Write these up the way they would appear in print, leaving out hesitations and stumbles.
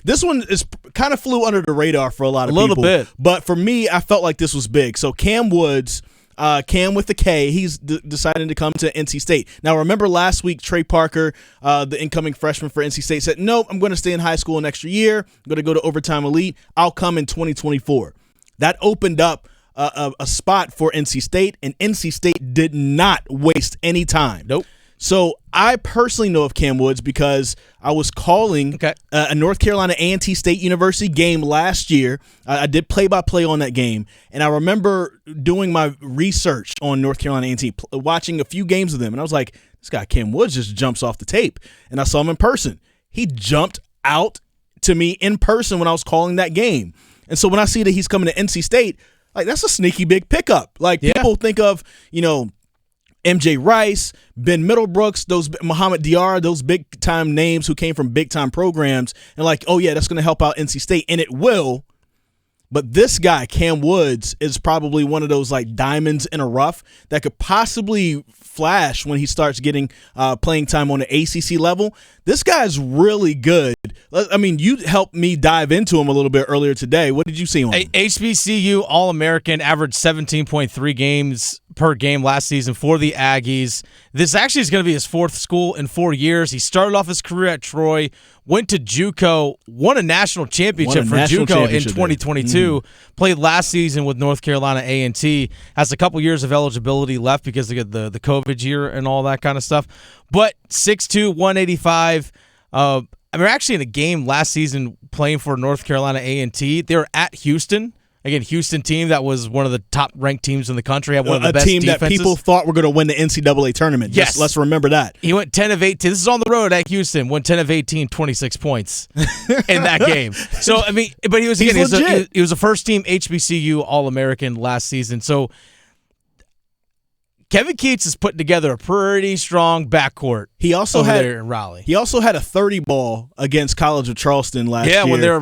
This one is kind of flew under the radar for a lot of people. A little bit. But for me, I felt like this was big. So Kam Woods, Kam with the K, he's deciding to come to NC State. Now, remember last week, Trey Parker, the incoming freshman for NC State, said, nope, I'm going to stay in high school an extra year. I'm going to go to Overtime Elite. I'll come in 2024. That opened up a spot for NC State, and NC State did not waste any time. Nope. So I personally know of Kam Woods because I was calling a North Carolina A&T State University game last year. I did play-by-play on that game, and I remember doing my research on North Carolina A&T, watching a few games of them, and I was like, this guy Kam Woods just jumps off the tape, and I saw him in person. He jumped out to me in person when I was calling that game. And so when I see that he's coming to NC State, like, that's a sneaky big pickup. Like, people think of, MJ Rice, Ben Middlebrooks, those Muhammad Diarra, those big-time names who came from big-time programs, and like, oh, yeah, that's going to help out NC State, and it will. But this guy, Kam Woods, is probably one of those, like, diamonds in a rough that could possibly flash when he starts getting playing time on the ACC level. This guy's really good. I mean, you helped me dive into him a little bit earlier today. What did you see on him? HBCU All-American, averaged 17.3 games per game last season for the Aggies. This actually is going to be his fourth school in 4 years. He started off his career at Troy, went to JUCO, won a national championship for JUCO in 2022, played last season with North Carolina A&T, has a couple years of eligibility left because of the COVID year and all that kind of stuff. But 6'2", 185. I mean, actually in a game last season playing for North Carolina A&T, they were at Houston. Again, Houston team that was one of the top-ranked teams in the country, had one of the best defenses. A team that people thought were going to win the NCAA tournament. Yes. Let's remember that. He went 10 of 18. This is on the road at Houston. Went 10 of 18, 26 points in that game. So, I mean, but he was a first-team HBCU All-American last season. So, Kevin Keatts is putting together a pretty strong backcourt. He also had there in Raleigh. He also had a 30 ball against College of Charleston last year. Yeah, when they were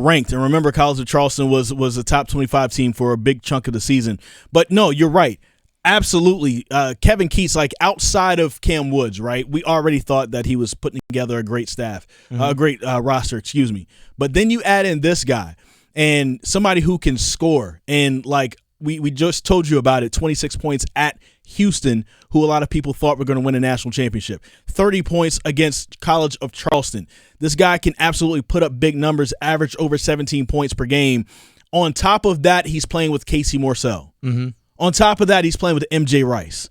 ranked. And remember, College of Charleston was a top 25 team for a big chunk of the season. But no, you're right. Absolutely. Kevin Keatts, like, outside of Kam Woods, right? We already thought that he was putting together a great staff, a great roster, excuse me. But then you add in this guy and somebody who can score, and like, we just told you about it, 26 points at Houston, who a lot of people thought were going to win a national championship. 30 points against College of Charleston. This guy can absolutely put up big numbers, average over 17 points per game. On top of that, he's playing with Casey Morsell. On top of that, he's playing with MJ Rice,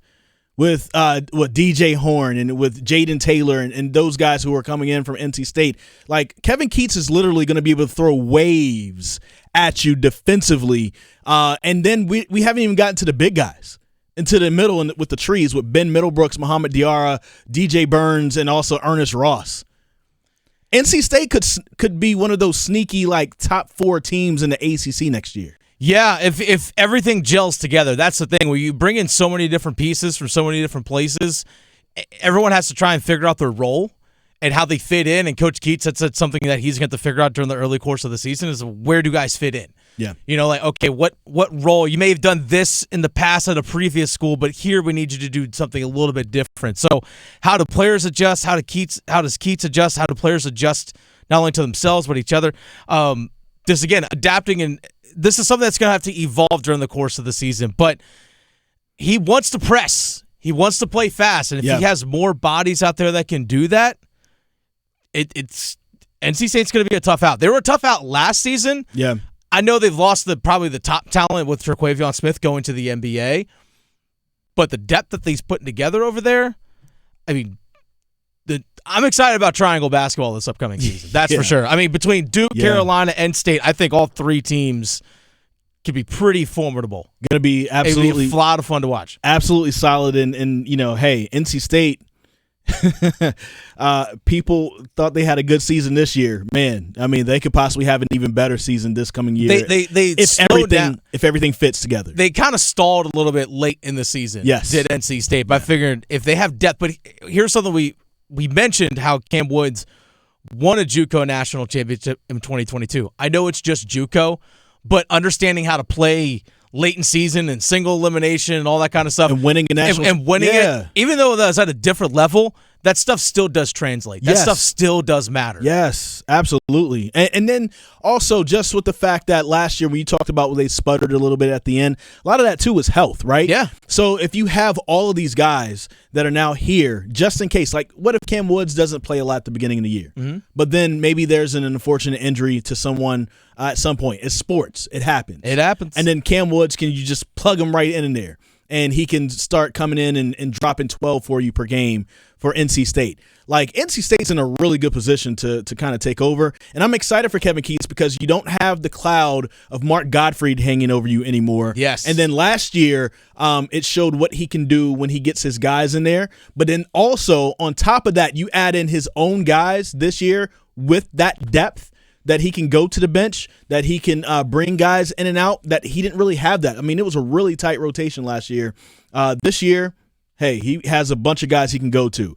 with DJ Horn, and with Jaden Taylor, and those guys who are coming in from NC State. Like, Kevin Keatts is literally going to be able to throw waves at you defensively. And then we haven't even gotten to the big guys, into the middle and with the trees, with Ben Middlebrooks, Muhammad Diarra, DJ Burns, and also Ernest Ross. NC State could be one of those sneaky, like, top 4 teams in the ACC next year. Yeah, if everything gels together, that's the thing. Where you bring in so many different pieces from so many different places, everyone has to try and figure out their role and how they fit in. And Coach Keatts had said something that he's going to have to figure out during the early course of the season is, where do guys fit in? Yeah. You know, like, okay, what role? You may have done this in the past at a previous school, but here we need you to do something a little bit different. So how do players adjust? How does Keatts adjust? How do players adjust not only to themselves but each other? This, again, adapting, and this is something that's going to have to evolve during the course of the season. But he wants to press. He wants to play fast. And if he has more bodies out there that can do that, it's NC State's going to be a tough out. They were a tough out last season. Yeah. I know they've lost probably the top talent with Terquavion Smith going to the NBA. But the depth that he's putting together over there, I mean, I'm excited about Triangle basketball this upcoming season. That's for sure. I mean, between Duke, Carolina, and State, I think all 3 teams could be pretty formidable. Going to be absolutely It'll be a lot of fun to watch. Absolutely solid. And you know, hey, NC State, people thought they had a good season this year. Man, I mean, they could possibly have an even better season this coming year. They if everything fits together. They kind of stalled a little bit late in the season. Yes. Did NC State. But I figured if they have depth, but here's something we mentioned, how Kam Woods won a JUCO national championship in 2022. I know it's just JUCO, but understanding how to play late in season and single elimination and all that kind of stuff. And winning a national and winning it, even though that's at a different level, that stuff still does translate. That Yes. stuff still does matter. Yes, absolutely. And then also just with the fact that last year when you talked about when they sputtered a little bit at the end, a lot of that too was health, right? Yeah. So if you have all of these guys that are now here, just in case, like what if Kam Woods doesn't play a lot at the beginning of the year, but then maybe there's an unfortunate injury to someone at some point. It's sports. It happens. It happens. And then Kam Woods, can you just plug him right in there? And he can start coming in and dropping 12 for you per game for NC State. Like, NC State's in a really good position to kind of take over. And I'm excited for Kevin Keatts because you don't have the cloud of Mark Gottfried hanging over you anymore. Yes. And then last year, it showed what he can do when he gets his guys in there. But then also, on top of that, you add in his own guys this year with that depth that he can go to the bench, that he can bring guys in and out, that he didn't really have that. I mean, it was a really tight rotation last year. This year, hey, he has a bunch of guys he can go to.